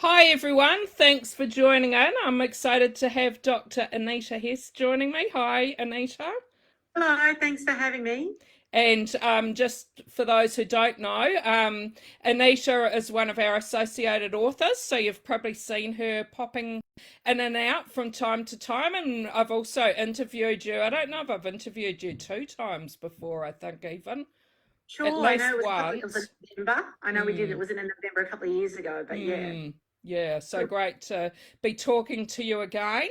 Hi everyone, thanks for joining in. I'm excited to have Dr. Anita Heiss joining me. Hi Anita. Hello, thanks for having me. And just for those who don't know, Anita is one of our associated authors, so you've probably seen her popping in and out from time to time. And I've also interviewed you. I don't know if I've interviewed you two times before, I think even. At Sure, I know least it was once. in November. I know we did it Mm. was in November a couple of years ago, but yeah. Yeah, so great to be talking to you again.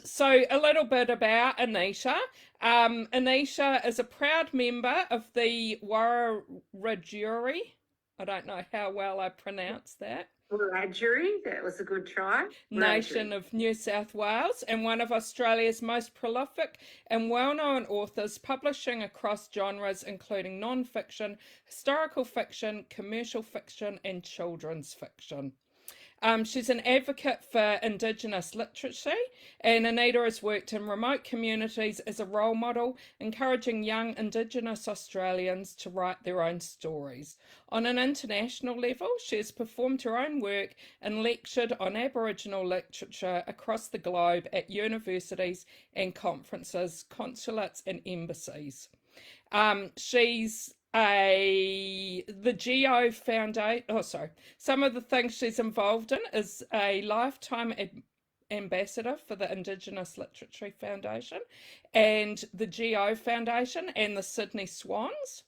So a little bit about Anita. Anita is a proud member of the Wiradjuri. I don't know how well I pronounced that. Wiradjuri, that was a good try. Nation Wiradjuri. of New South Wales, and one of Australia's most prolific and well-known authors, publishing across genres including non-fiction, historical fiction, commercial fiction, and children's fiction. She's an advocate for Indigenous literacy, and Anita has worked in remote communities as a role model, encouraging young Indigenous Australians to write their own stories. On an international level, she has performed her own work and lectured on Aboriginal literature across the globe at universities and conferences, consulates, and embassies. She's the Geo Foundation. Oh, sorry. Some of the things she's involved in is a lifetime ambassador for the Indigenous Literature Foundation and the Geo Foundation and the Sydney Swans.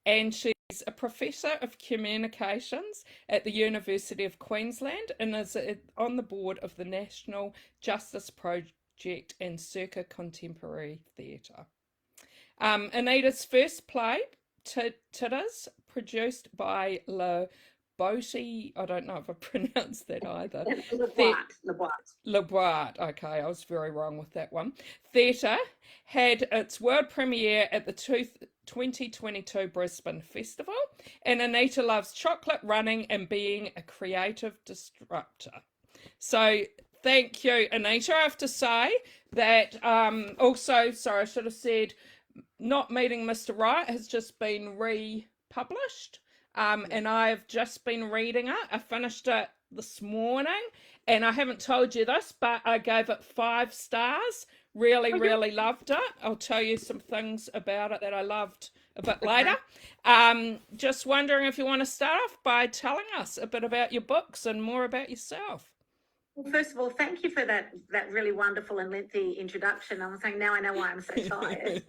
And she's a professor of communications at the University of Queensland and is on the board of the National Justice Project and Circa Contemporary Theatre. Anita's first play, Titters, produced by Le Boaty. I don't know if I pronounced that either. Le Okay, I was very wrong with that one. Theatre had its world premiere at the 2022 Brisbane Festival, and Anita loves chocolate, running, and being a creative disruptor. So thank you, Anita. I have to say that also, sorry, I should have said Not Meeting Mr. Right has just been republished, and I've just been reading it. I finished it this morning, and I haven't told you this, but I gave it 5 stars. Really, really loved it. I'll tell you some things about it that I loved a bit later. Just wondering if you want to start off by telling us a bit about your books and more about yourself. Well, first of all, thank you for that really wonderful and lengthy introduction. I'm saying now I know why I'm so tired.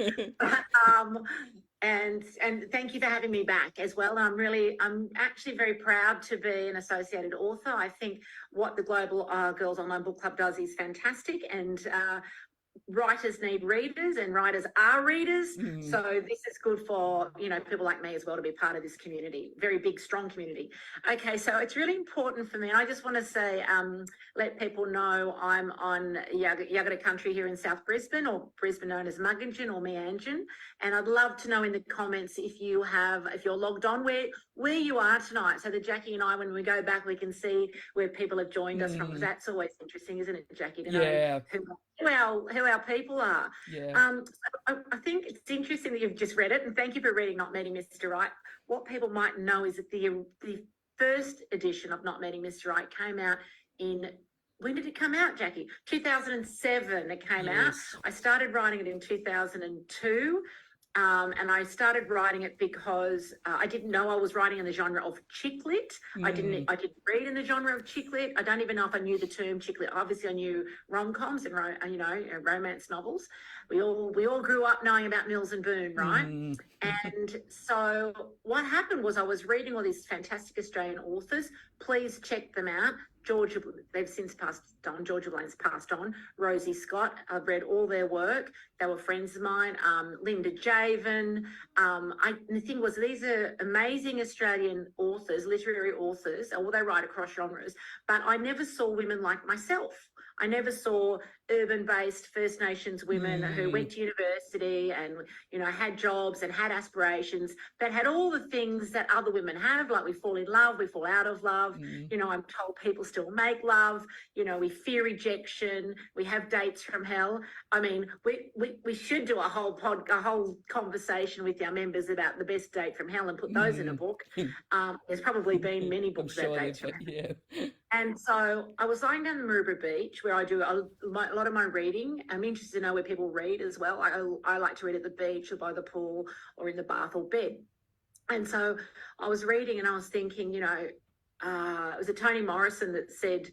And thank you for having me back as well. I'm actually very proud to be an associated author. I think what the Global Girls Online Book Club does is fantastic, and writers need readers and writers are readers. So this is good for, people like me as well to be part of this community, very big, strong community. Okay, so it's really important for me. I just want to say, let people know I'm on Yagara country here in South Brisbane, or Brisbane known as Mugginjan or Meanjin. And I'd love to know in the comments if you're logged on where you are tonight, so that Jackie and I, when we go back, we can see where people have joined us from, because that's always interesting, isn't it, Jackie, to know who our people are. I think it's interesting that you've just read it, and thank you for reading Not Meeting Mr. Right. What people might know is that the first edition of Not Meeting Mr. Right came out when did it come out, Jackie? 2007 it came out. I started writing it in 2002. And I started writing it because I didn't know I was writing in the genre of chick lit. I didn't read in the genre of chick lit. I don't even know if I knew the term chick lit. Obviously, I knew rom-coms and romance novels. We all grew up knowing about Mills and Boon, right? And so what happened was I was reading all these fantastic Australian authors. Please check them out. They've since passed on. Georgia Blaine's passed on. Rosie Scott, I've read all their work. They were friends of mine. Linda Javen. The thing was, these are amazing Australian authors, literary authors, or they write across genres, but I never saw women like myself. I never saw urban-based First Nations women who went to university and, had jobs and had aspirations, that had all the things that other women have, like we fall in love, we fall out of love. I'm told people still make love. We fear rejection. We have dates from hell. I mean, we should do a whole conversation with our members about the best date from hell and put those in a book. There's probably been many books about dates from hell. And so I was lying down the Maroubra beach where I do a lot of my reading. I'm interested to know where people read as well. I like to read at the beach or by the pool or in the bath or bed. And so I was reading and I was thinking, it was a Toni Morrison that said,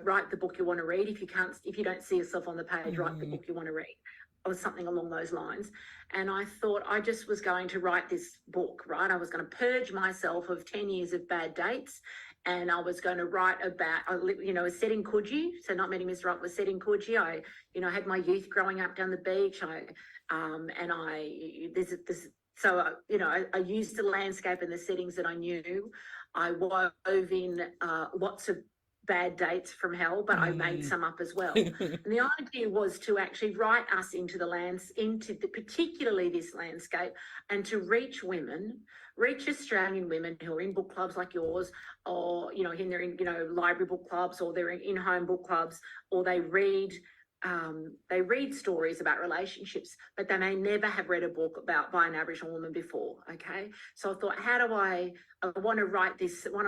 write the book you want to read. If you don't see yourself on the page, write the book you want to read, or something along those lines. And I thought I just was going to write this book, right? I was going to purge myself of 10 years of bad dates. And I was going to write about, I was set in Coogee, so Not Meeting Mr. Right was set in Coogee. I had my youth growing up down the beach. I used the landscape and the settings that I knew. I wove in lots of bad dates from hell, but I made some up as well. And the idea was to actually write us into particularly this landscape, and to reach Australian women who are in book clubs like yours, or they're in library book clubs, or they're in home book clubs, or they read stories about relationships, but they may never have read a book by an Aboriginal woman before. Okay, so I thought, I want to write this. I want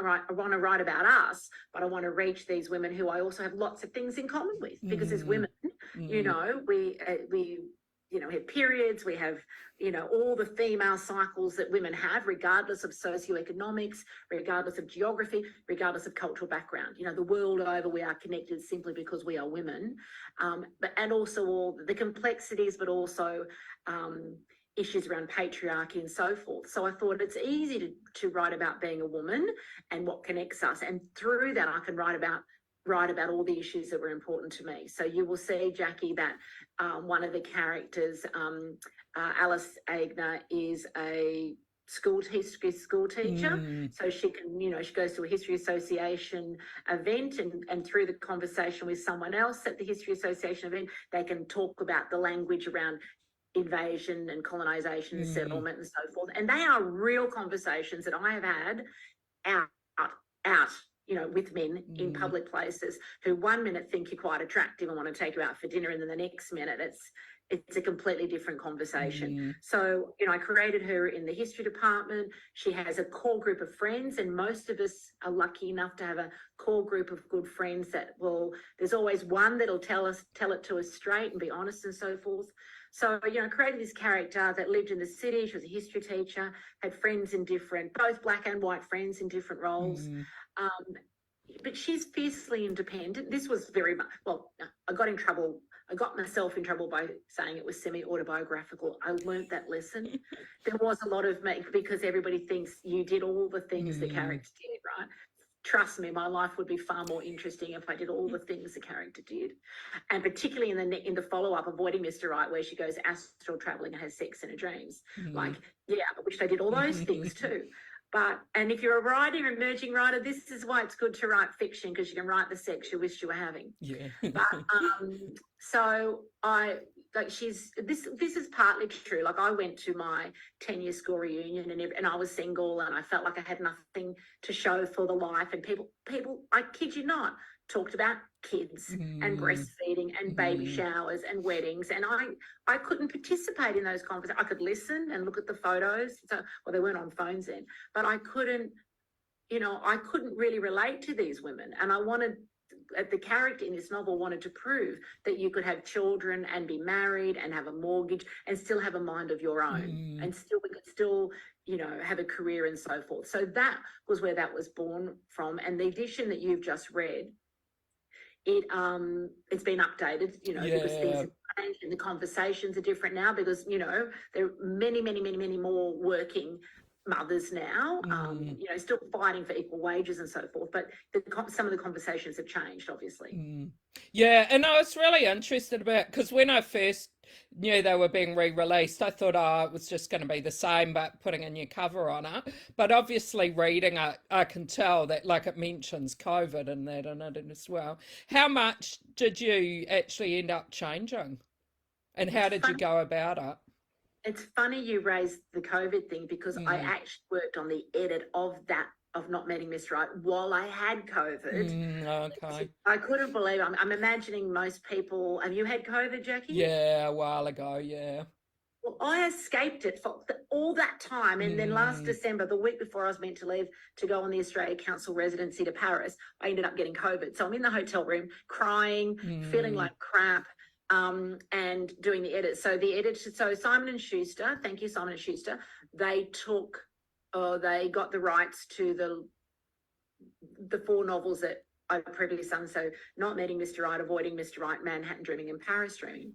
to write about us, but I want to reach these women who I also have lots of things in common with, because as women, we have periods, we have, all the female cycles that women have, regardless of socioeconomics, regardless of geography, regardless of cultural background. The world over, we are connected simply because we are women, and also all the complexities, but also issues around patriarchy and so forth. So I thought it's easy to write about being a woman and what connects us, and through that I can write about all the issues that were important to me. So you will see, Jackie, that one of the characters, Alice Agner, is a history school teacher. So she can, she goes to a history association event, and through the conversation with someone else at the history association event, they can talk about the language around invasion and colonization and settlement and so forth. And they are real conversations that I have had out with men in public places, who one minute think you're quite attractive and want to take you out for dinner, and then the next minute it's a completely different conversation. So, I created her in the history department. She has a core group of friends, and most of us are lucky enough to have a core group of good friends there's always one that'll tell it to us straight and be honest and so forth. So, I created this character that lived in the city. She was a history teacher, had friends both black and white friends in different roles. But she's fiercely independent. This was very much, I got myself in trouble by saying it was semi-autobiographical. I learned that lesson. There was a lot of because everybody thinks you did all the things the character did, right? Trust me, my life would be far more interesting if I did all the things the character did. And particularly in the follow-up, Avoiding Mr. Right, where she goes astral traveling and has sex in her dreams. I wish they did all those things too. And if you're a emerging writer, this is why it's good to write fiction, because you can write the sex you wish you were having. Yeah. But so this is partly true. Like, I went to my 10-year school reunion and I was single, and I felt like I had nothing to show for the life. And people, I kid you not, talked about kids and breastfeeding and baby showers and weddings, and I couldn't participate in those conversations. I could listen and look at the photos. They weren't on phones then, but I couldn't really relate to these women. And the character in this novel wanted to prove that you could have children and be married and have a mortgage and still have a mind of your own, and we could still have a career and so forth. So that was where that was born from. And the edition that you've just read, it's been updated, because things have changed and the conversations are different now, because there are many more working mothers now, still fighting for equal wages and so forth, but some of the conversations have changed, obviously. Yeah, and I was really interested about, because when I first knew they were being re-released, I thought, it was just going to be the same but putting a new cover on it. But obviously reading it, I can tell that, like, it mentions COVID and that in it as well. How much did you actually end up changing, and how did you go about it? It's funny you raised the COVID thing, because I actually worked on the edit of Not Meeting Mr. Right while I had COVID. Okay. I couldn't believe it. I'm imagining most people. Have you had COVID, Jackie? Yeah, a while ago, yeah. Well, I escaped it for all that time. And then last December, the week before I was meant to leave to go on the Australia Council residency to Paris, I ended up getting COVID. So I'm in the hotel room crying, feeling like crap, and doing the edit. So the editor, so Simon and Schuster, thank you, Simon and Schuster, they got the rights to the 4 novels that I previously done. So Not Meeting Mr. Right, Avoiding Mr. Right, Manhattan Dreaming, and Paris Dreaming.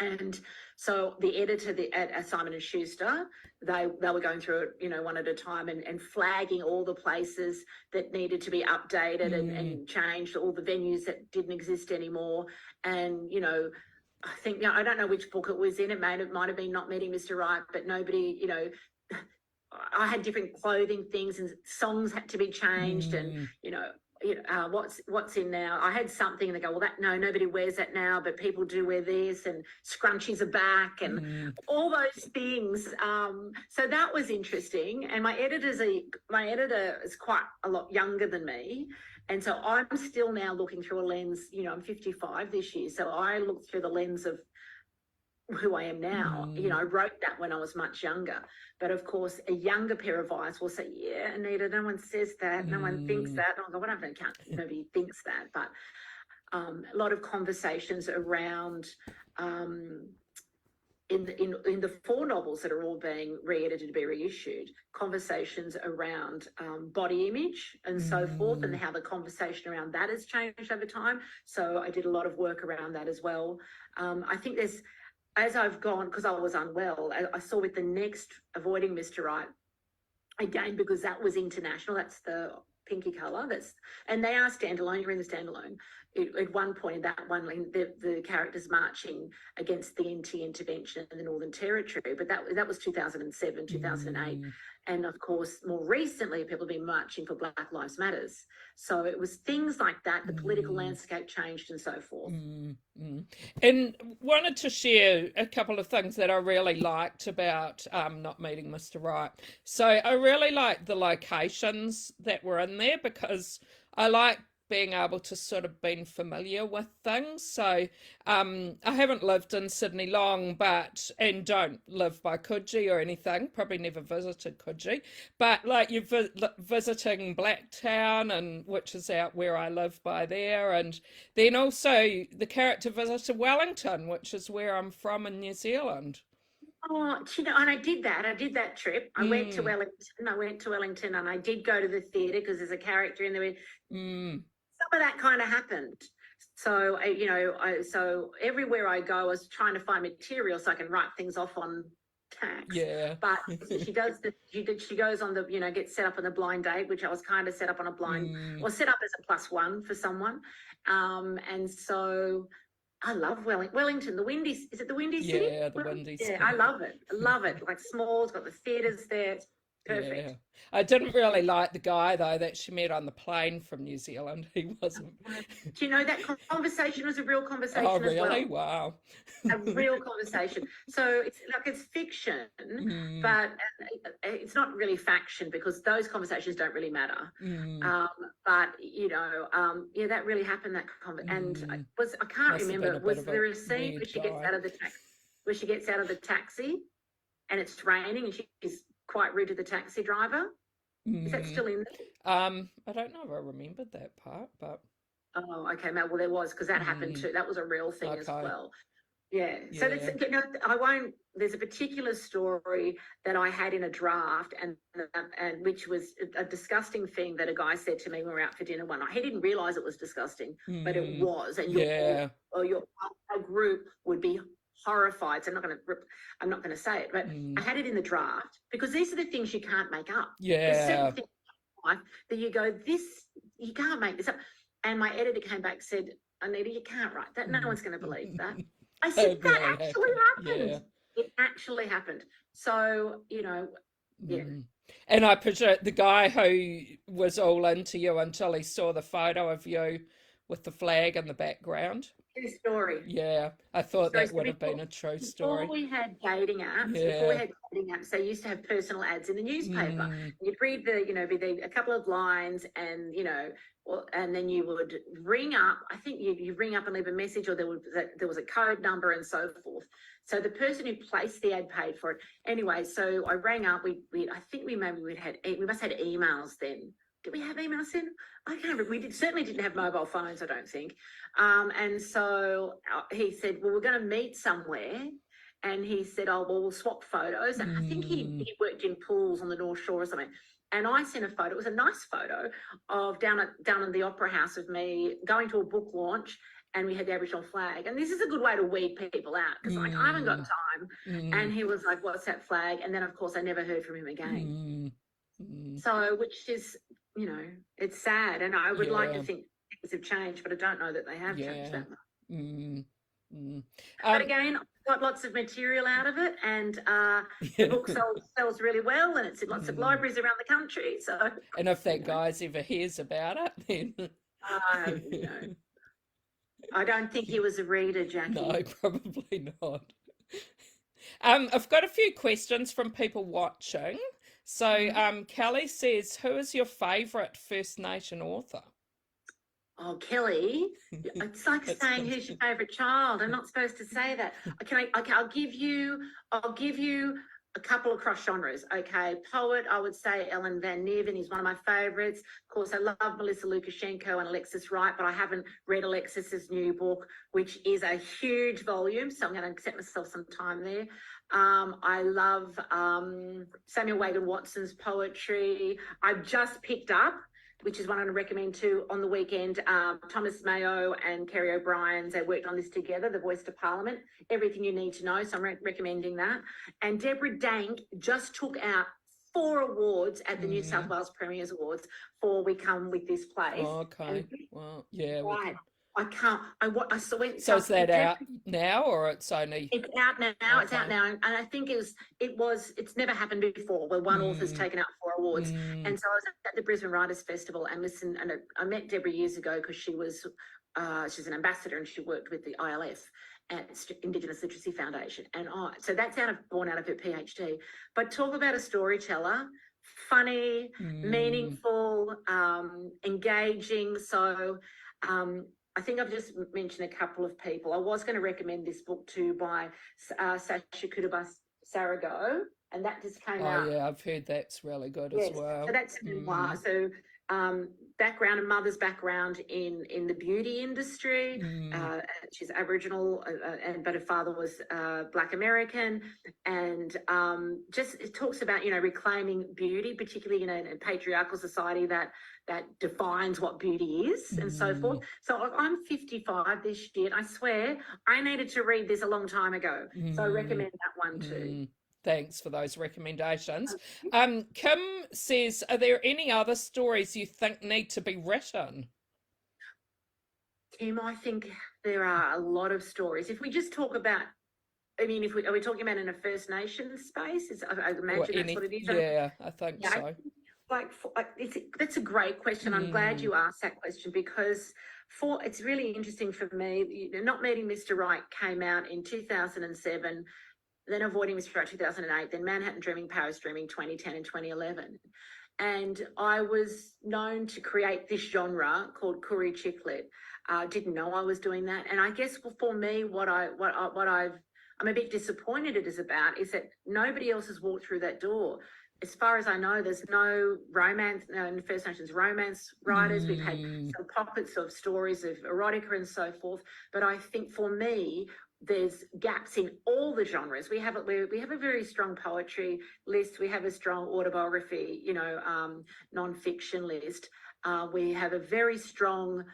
And so the editor at Simon and Schuster, they were going through it, one at a time, and flagging all the places that needed to be updated and changed, all the venues that didn't exist anymore. And, I think, I don't know which book it was in. It might have been Not Meeting Mr. Right, but nobody, I had different clothing things, and songs had to be changed, and, what's in now. I had something and they go, well, nobody wears that now, but people do wear this, and scrunchies are back, and all those things. So that was interesting. And my editor is quite a lot younger than me. And so I'm still now looking through a lens, I'm 55 this year. So I look through the lens of who I am now. I wrote that when I was much younger. But of course, a younger pair of eyes will say, yeah, Anita, no one says that, no one thinks that. And I'll go, well, I don't count, nobody thinks that. But a lot of conversations around in the 4 novels that are all being re-edited to be reissued, conversations around body image and so forth, and how the conversation around that has changed over time. So I did a lot of work around that as well. I think as I've gone, because I was unwell, I saw with the next Avoiding Mr. Right, again, because that was international, that's the pinky colour, and they are standalone, you're in the standalone. At one point in that one, the characters marching against the NT intervention in the Northern Territory, but that was 2007, 2008. And of course, more recently, people have been marching for Black Lives Matters. So it was things like that, the political landscape changed and so forth. And wanted to share a couple of things that I really liked about Not Meeting Mr. Right. So I really liked the locations that were in there, because I like being able to sort of been familiar with things. So I haven't lived in Sydney long, and don't live by Coogee or anything, probably never visited Coogee, but like you're visiting Blacktown, and which is out where I live by there, and then also the character visited Wellington, which is where I'm from in New Zealand. Oh, and I did that trip. I went to Wellington, and I did go to the theatre because there's a character in there. Some of that kind of happened. So, so everywhere I go, I was trying to find material so I can write things off on tax. Yeah. But she goes on the, gets set up on the blind date, which I was kind of set up on a blind, or set up as a +1 for someone. And so I love Wellington, is it the Windy City? Yeah, the Windy City. Yeah, I love it. Like small, it's got the theatres there. It's perfect. Yeah. I didn't really like the guy, though, that she met on the plane from New Zealand. He wasn't. Do you know that conversation was a real conversation? Oh, really? As well. Wow. A real conversation. So it's fiction, but it's not really faction, because those conversations don't really matter. But that really happened. And I can't remember. Was there a scene where she gets out of the taxi, and it's raining, and she's quite rude to the taxi driver? Is that still in there? I don't know if I remembered that part, but oh, okay. Well, there was, because that happened too. That was a real thing as well. Yeah. So there's a particular story that I had in a draft, and which was a disgusting thing that a guy said to me when we were out for dinner one night. He didn't realise it was disgusting, but it was, and your group would be horrified. So I'm not going to say it, but I had it in the draft, because these are the things you can't make up. There's certain things in life that you go, you can't make this up. And my editor came back and said, Anita, you can't write that. No one's going to believe that. I said, that actually happened. Yeah. It actually happened. So, yeah. And I presume the guy who was all into you until he saw the photo of you with the flag in the background. True story. Yeah, I thought Sorry, that so would have been a true before story. we had dating apps, Yeah. they used to have personal ads in the newspaper. Mm, You'd read a couple of lines, and and then you would ring up. I think you ring up and leave a message, or there was a code number and so forth. So the person who placed the ad paid for it. Anyway, so I rang up. I think we must have had emails then. Did we have emails then? I can't remember. Certainly didn't have mobile phones, I don't think. And so he said, well, we're going to meet somewhere. And he said, oh, well, we'll swap photos. And I think he worked in pools on the North Shore or something. And I sent a photo. It was a nice photo of down at the Opera House of me going to a book launch, and we had the Aboriginal flag. And this is a good way to weed people out, because I haven't got time. And he was like, what's that flag? And then, of course, I never heard from him again. So, which is, it's sad. And I would like to think things have changed, but I don't know that they have changed that much. But again, I got lots of material out of it, and the book sells really well, and it's in lots of libraries around the country. So, and if that guy's ever hears about it, then I don't think he was a reader, Jackie. No, probably not. I've got a few questions from people watching. So Kelly says, who is your favourite First Nation author? Oh, Kelly, it's like saying who's your favourite child. I'm not supposed to say that. I'll give you a couple across genres. Okay, poet, I would say Ellen Van Niven is one of my favourites. Of course, I love Melissa Lukashenko and Alexis Wright, but I haven't read Alexis's new book, which is a huge volume, so I'm going to set myself some time there. I love Samuel Wagan Watson's poetry. I've just picked up, which is one I'm going to recommend too, on the weekend, Thomas Mayo and Kerry O'Brien. They worked on this together, The Voice to Parliament, Everything You Need to Know. So I'm recommending that. And Deborah Dank just took out 4 awards at the New South Wales Premiers Awards for We Come With This Place. Oh, okay. Well, yeah. Right. I can't. I saw it. So is that out now, or it's only? It's out now. Okay. It's out now, and I think it's never happened before where one author's taken out 4 awards. And so I was at the Brisbane Writers Festival and listened. And I met Deborah years ago because she's an ambassador and she worked with the ILF at Indigenous Literacy Foundation. And so that's born out of her PhD. But talk about a storyteller. Funny, meaningful, engaging. So. I think I've just mentioned a couple of people. I was going to recommend this book too by Sasha Kutubas Sarago, and that just came out. Oh, yeah, I've heard that's really good as well. So that's a memoir. So mother's background in the beauty industry. She's Aboriginal, but her father was Black American, and just it talks about reclaiming beauty, particularly in a patriarchal society that defines what beauty is and so forth. So I'm 55 this year, and I swear I needed to read this a long time ago. So I recommend that one too. Thanks for those recommendations. Kim says, are there any other stories you think need to be written? Kim, I think there are a lot of stories. If we just talk about, are we talking about in a First Nations space? I imagine that's what it is. Yeah, I think so. That's a great question. I'm glad you asked that question, because it's really interesting for me. Not Meeting Mr. Right came out in 2007, then Avoiding Mr. Right 2008, then Manhattan Dreaming, Paris Dreaming 2010 and 2011. And I was known to create this genre called Koori Chicklet. Didn't know I was doing that. And I guess for me, I'm a bit disappointed it is about is that nobody else has walked through that door. As far as I know, there's no romance, no First Nations romance writers. We've had some pockets of stories of erotica and so forth. But I think for me, there's gaps in all the genres. We have a very strong poetry list. We have a strong autobiography, non-fiction list. We have a very strong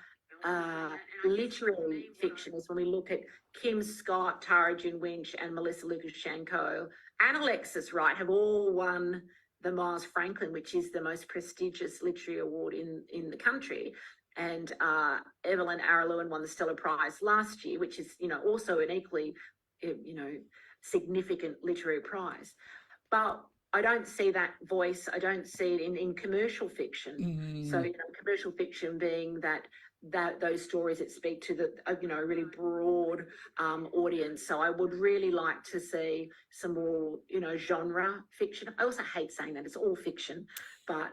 literary fiction. When we look at Kim Scott, Tara June Winch, and Melissa Lukashenko, and Alexis Wright have all won the Miles Franklin, which is the most prestigious literary award in the country. And Evelyn Araluen won the Stella Prize last year, which is, also an equally, significant literary prize. But I don't see that voice. I don't see it in commercial fiction. So, commercial fiction being that those stories that speak to the a really broad audience. So I would really like to see some more genre fiction. I also hate saying that it's all fiction, but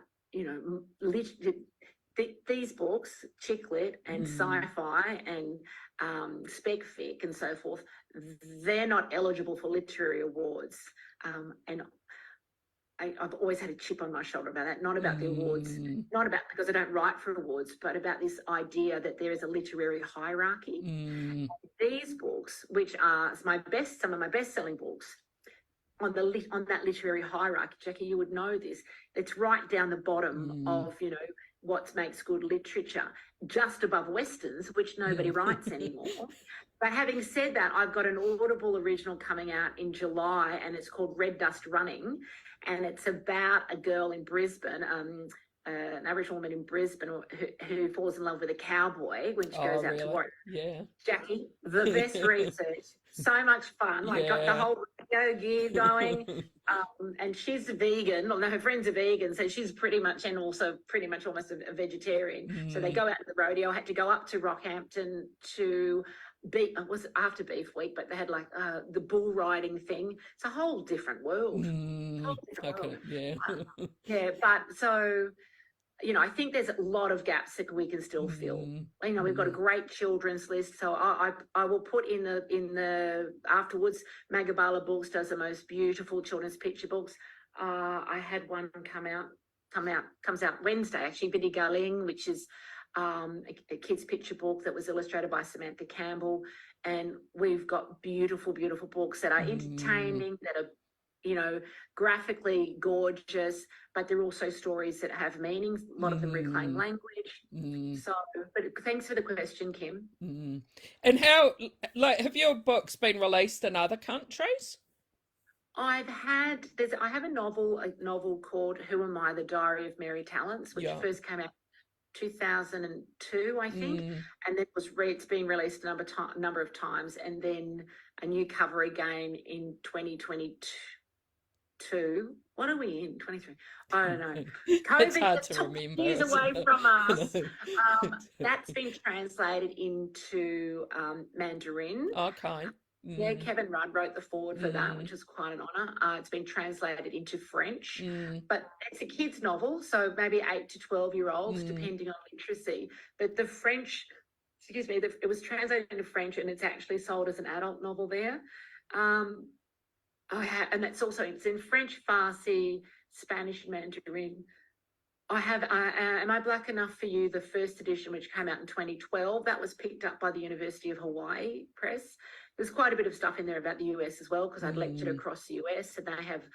these books, chick lit and sci-fi and spec fic and so forth, they're not eligible for literary awards, and I've always had a chip on my shoulder about that, not about the awards, not about because I don't write for awards, but about this idea that there is a literary hierarchy. These books, which are some of my best-selling books, on that literary hierarchy, Jackie, you would know this. It's right down the bottom of what makes good literature, just above westerns, which nobody writes anymore. But having said that, I've got an Audible original coming out in July, and it's called Red Dust Running, and it's about a girl in Brisbane, an Aboriginal woman in Brisbane who falls in love with a cowboy when she goes out to work. Yeah. Jackie, the best research, so much fun. Like got the whole radio gear going. And she's a vegan. Well, no, her friends are vegan, so she's pretty much, and also pretty much almost a vegetarian. So they go out to the rodeo. I had to go up to Rockhampton to it was after Beef Week, but they had like the bull riding thing. It's a whole different world. World. Yeah, but so I think there's a lot of gaps that we can still fill. We've got a great children's list, so I will put in the afterwards. Magabala Books does the most beautiful children's picture books. I had one comes out Wednesday actually, Biddy Gulling, which is a kid's picture book that was illustrated by Samantha Campbell, and we've got beautiful books that are entertaining, that are graphically gorgeous, but they're also stories that have meanings. A lot of them reclaim language. So, but thanks for the question, Kim. And how, have your books been released in other countries? I have a novel called Who Am I? The Diary of Mary Talents, which first came out 2002, I think, and then it's been released a number of times, and then a new cover again in 2022. What are we in? 23? I don't know. It's hard to remember. Years away from us. That's been translated into Mandarin. Okay. Yeah, Kevin Rudd wrote the foreword for that, which is quite an honour. It's been translated into French, but it's a kid's novel, so maybe 8 to 12-year-olds, depending on literacy. But the French, it was translated into French, and it's actually sold as an adult novel there. And it's in French, Farsi, Spanish, and Mandarin. I have Am I Black Enough for You, the first edition, which came out in 2012. That was picked up by the University of Hawaii Press. There's quite a bit of stuff in there about the US as well, because I'd lectured across the US, and they have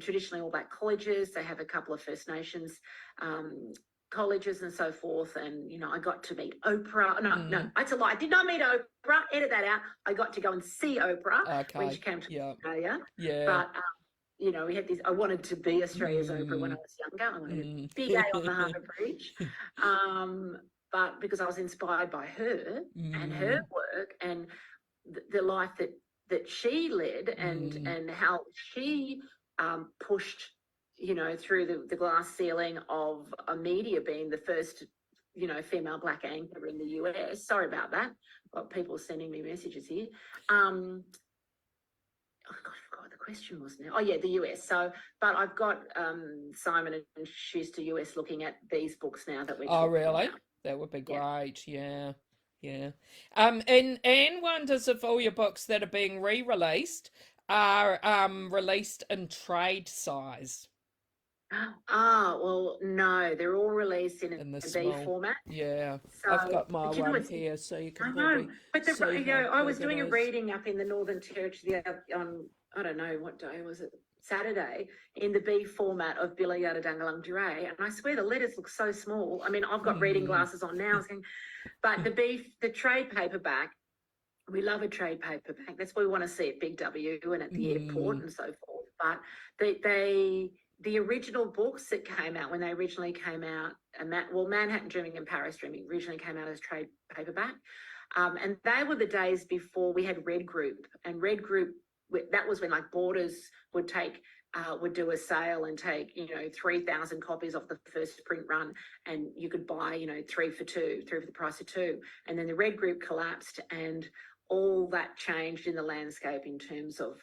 traditionally all black colleges. They have a couple of First Nations colleges and so forth. And, I got to meet Oprah. No, that's a lie. I did not meet Oprah. Edit that out. I got to go and see Oprah when she came to Australia. Yeah. But, we had this, I wanted to be Australia's Oprah when I was younger. I wanted a big A on the Harbour Bridge. But because I was inspired by her and her work and the life that she led and how she pushed, through the glass ceiling of a media being the first, female black anchor in the US. Sorry about that. Got people sending me messages here. Oh gosh, I forgot what the question was now. Oh yeah, the US. So, but I've got Simon and Schuster US looking at these books now that we're talking really? about. That would be great. Yeah. And Anne wonders if all your books that are being re-released are released in trade size. Well, no, they're all released in the B format. Yeah, so, I've got my one here, so you can. I know, but I was doing a is. reading up in the Northern Territory on I don't know what day was it, Saturday, in the B format of Billy Yada Dangalang Dure, and I swear the letters look so small. I mean, I've got reading glasses on now, but the trade paperback. We love a trade paperback. That's what we want to see at Big W and at the airport and so forth. But the original books that came out when they originally came out, Manhattan Dreaming and Paris Dreaming originally came out as trade paperback, and they were the days before we had Red Group, and Red Group, that was when like Borders would take would do a sale and take, 3,000 copies off the first print run, and you could buy, 3 for the price of 2. And then the Red Group collapsed, and all that changed in the landscape in terms of,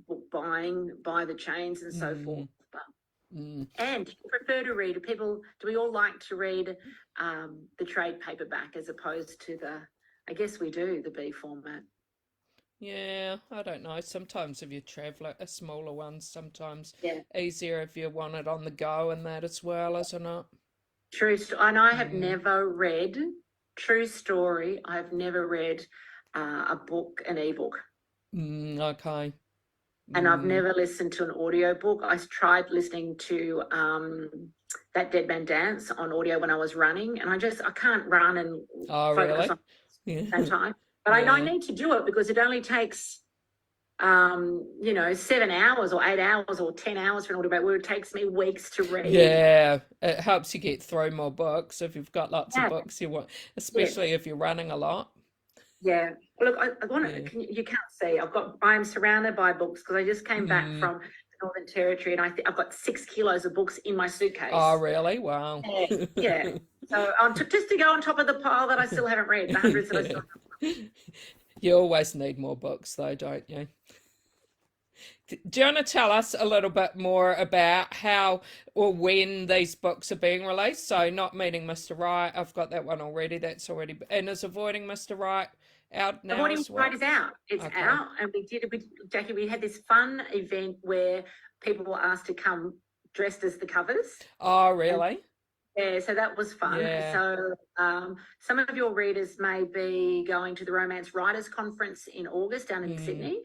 book buying by the chains and so forth. And prefer to read, do we all like to read the trade paperback as opposed to I guess we do, the B format? Yeah, I don't know. Sometimes if you travel a smaller ones, sometimes Yeah. easier if you want it on the go and that as well, isn't it? True. And I have never read, true story, I've never read a book, an ebook. Okay. And I've never listened to an audiobook. I tried listening to That Dead Man Dance on audio when I was running, and I can't run and focus on at the same time. But I need to do it because it only takes 7 hours or 8 hours or 10 hours for an audiobook, where it takes me weeks to read. Yeah, it helps you get through more books if you've got lots of books you want, especially if you're running a lot. Yeah. Well, look, I want to. You can't see. I am surrounded by books because I just came back from the Northern Territory, and I've got 6 kilos of books in my suitcase. Oh, really? Wow. Yeah. So just to go on top of the pile that I still haven't read, the hundreds that I still haven't. You always need more books, though, don't you? Do you want to tell us a little bit more about how or when these books are being released? So, Not Meeting Mr. Right, I've got that one already. That's already, and is Avoiding Mr. Right out now? Avoiding as Mr. well? Right is out. It's out, and Jackie, we had this fun event where people were asked to come dressed as the covers. Oh, really? Yeah, so that was fun. Yeah. So some of your readers may be going to the Romance Writers Conference in August down in Sydney.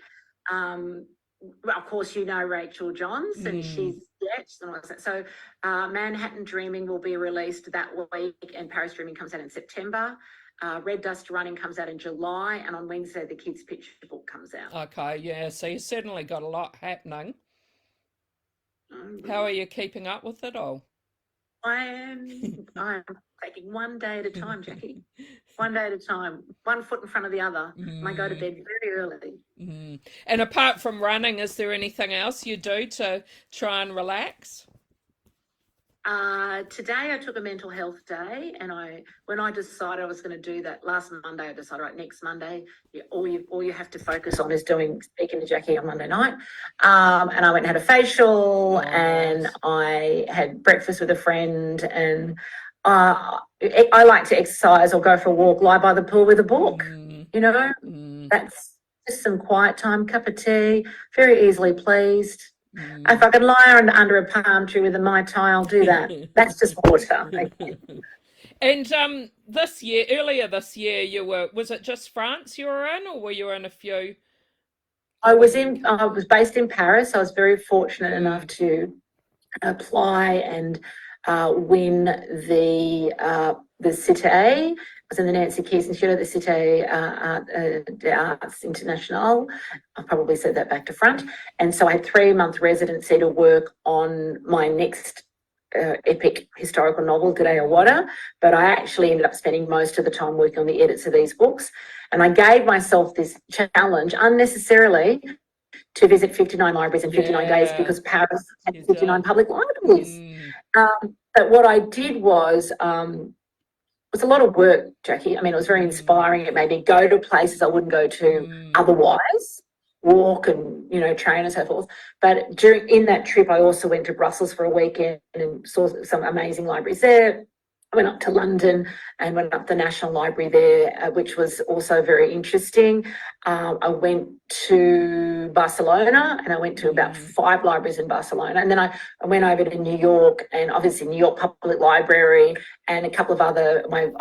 Well, of course, Rachel Johns, and she's and all that. So Manhattan Dreaming will be released that week, and Paris Dreaming comes out in September. Red Dust Running comes out in July, and on Wednesday the Kids Picture Book comes out. Okay, yeah. So you certainly got a lot happening. How are you keeping up with it all? I'm taking one day at a time, Jackie. One day at a time, one foot in front of the other. And I go to bed very early. And apart from running, is there anything else you do to try and relax? Today I took a mental health day, and when I decided I was going to do that last Monday, I decided, right, next Monday, all you have to focus on is speaking to Jackie on Monday night. And I went and had a facial, and I had breakfast with a friend, and I like to exercise or go for a walk, lie by the pool with a book. That's just some quiet time, cup of tea, very easily pleased. If I can lie under a palm tree with a Mai Tai, I'll do that. That's just water. And earlier this year, was it just France you were in, or were you in a few? I was based in Paris. I was very fortunate enough to apply and win the Cité. I was in the Nancy Keys Institute, the Cité des Arts International. I've probably said that back to front. And so I had 3-month residency to work on my next epic historical novel, G'day Awada, but I actually ended up spending most of the time working on the edits of these books. And I gave myself this challenge unnecessarily to visit 59 libraries in 59 days, because Paris had 59 public libraries. But what I did was a lot of work, Jackie. I mean, it was very inspiring. It made me go to places I wouldn't go to otherwise, walk and, train and so forth. But in that trip, I also went to Brussels for a weekend and saw some amazing libraries there. I went up to London and went up the National Library there, which was also very interesting. I went to Barcelona, and I went to about 5 libraries in Barcelona. And then I went over to New York, and obviously New York Public Library, and a couple of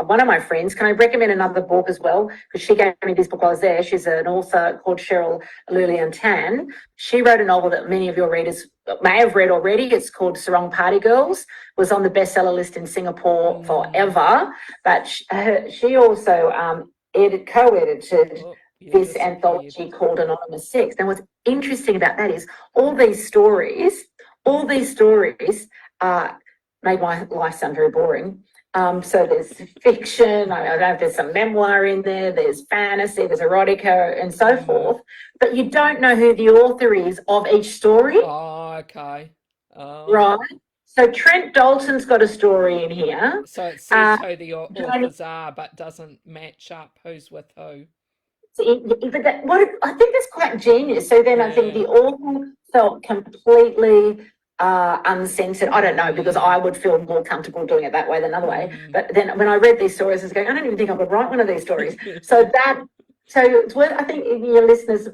one of my friends. Can I recommend another book as well? Because she gave me this book while I was there. She's an author called Cheryl Lilian-Tan. She wrote a novel that many of your readers may have read already. It's called Sarong Party Girls. Was on the bestseller list in Singapore forever. But she also co-edited this anthology called Anonymous Sex. Now, what's interesting about that is all these stories made my life sound very boring. So there's fiction, I don't know if there's some memoir in there, there's fantasy, there's erotica and so forth, but you don't know who the author is of each story, Oh, okay. Oh, right? So Trent Dalton's got a story in here. so it says who the Johnny, authors are, but doesn't match up who's with who. but I think that's quite genius. So then I think Yeah. the author felt completely uncensored. I don't know, because I would feel more comfortable doing it that way than another way. But then when I read these stories, I was going, I don't even think I could write one of these stories. So it's worth, I think your listeners,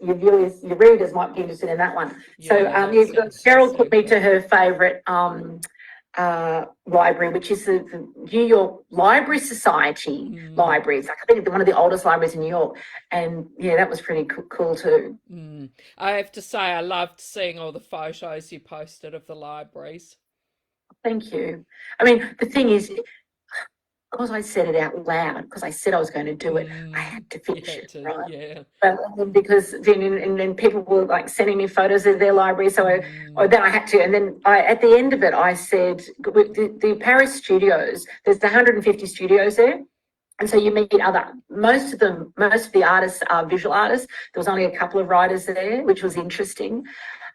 your viewers, your readers might be interested in that one. So Yeah, that sounds Cheryl put me super. to her favourite library, which is the New York Library Society library. It's like, I think, one of the oldest libraries in New York. And yeah, that was pretty cool too. I have to say, I loved seeing all the photos you posted of the libraries. Thank you. I mean, the thing is, because I said it out loud, because I said I was going to do it, I had to You finish had it, to, right? yeah. But because then and people were like sending me photos of their library, so then I had to. And then at the end of it, I said the Paris studios. There's 150 studios there. And so you meet most of the artists are visual artists. There was only a couple of writers there, which was interesting.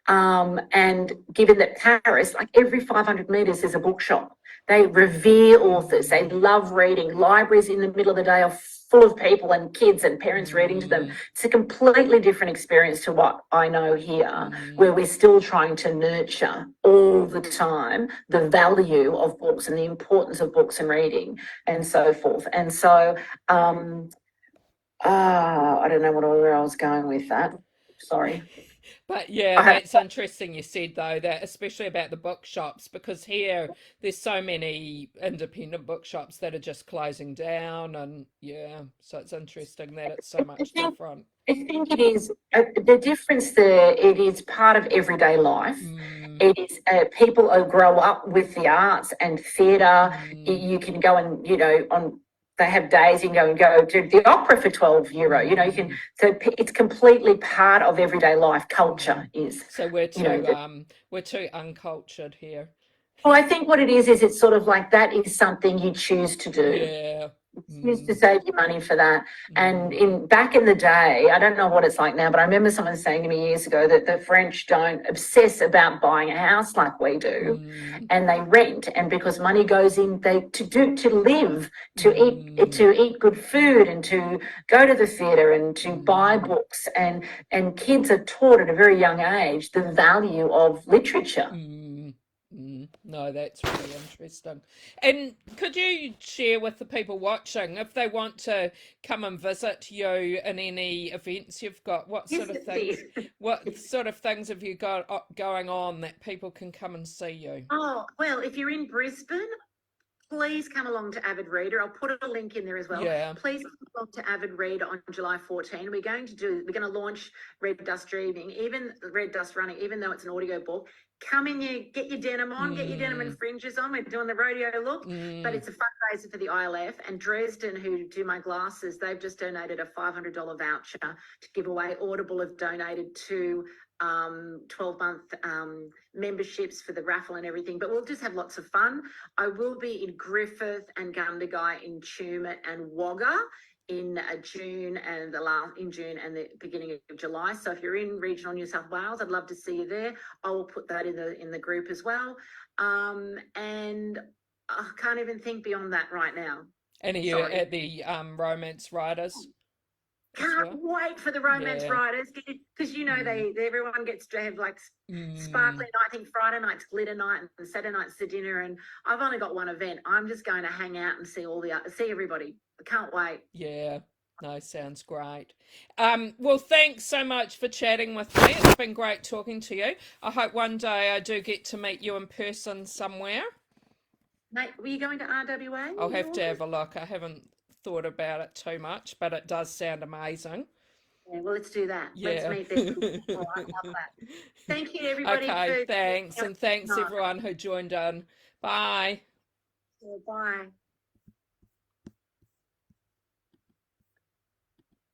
And given that Paris, like every 500 metres, there's a bookshop. They revere authors. They love reading. Libraries in the middle of the day are full of people and kids and parents reading to them. It's a completely different experience to what I know here, where we're still trying to nurture all the time the value of books and the importance of books and reading and so forth. And so, I don't know where I was going with that. Sorry. But yeah, that's interesting you said though, that especially about the bookshops, because here there's so many independent bookshops that are just closing down, and yeah, so it's interesting that it's so much different. I think it is the difference there. It is part of everyday life. It is people who grow up with the arts and theatre. You can go and they have days you can go to the opera for €12. You can. So it's completely part of everyday life. Culture is. So we're too uncultured here. Well, I think what it is it's sort of like that is something you choose to do. Yeah. Choose to save your money for that. And back in the day, I don't know what it's like now, but I remember someone saying to me years ago that the French don't obsess about buying a house like we do, and they rent. And because money goes in, to live, to eat good food, and to go to the theatre, and to buy books, and kids are taught at a very young age the value of literature. No, that's really interesting. And could you share with the people watching, if they want to come and visit you in any events you've got, what sort of things have you got going on that people can come and see you? Oh, well, if you're in Brisbane, please come along to Avid Reader. I'll put a link in there as well. Yeah. Please come along to Avid Reader on July 14. We're going to launch Red Dust Dreaming, even Red Dust Running, even though it's an audio book. Come in, get your denim on, get your denim and fringes on. We're doing the rodeo look, but it's a fundraiser for the ILF. And Dresden, who do my glasses, they've just donated a $500 voucher to give away. Audible have donated to 12-month memberships for the raffle and everything, but we'll just have lots of fun. I will be in Griffith and Gundagai, in Tumut and Wagga in June and the beginning of July. So if you're in regional New South Wales, I'd love to see you there. I will put that in the group as well. And I can't even think beyond that right now. And are you at the Romance Writers? Can't wait for the Romance Writers, because everyone gets to have like sparkly night. I think Friday night's glitter night and Saturday night's the dinner, and I've only got one event. I'm just going to hang out and see everybody. I can't wait. Yeah. No, sounds great. Well, thanks so much for chatting with me. It's been great talking to you. I hope one day I do get to meet you in person somewhere. Mate, were you going to RWA? I'll have to have a look. I haven't thought about it too much, but it does sound amazing. Yeah, well, let's do that. Yeah. Let's meet there. I love that. Thank you, everybody. Okay, thanks. And thanks everyone who joined in. Bye. Bye.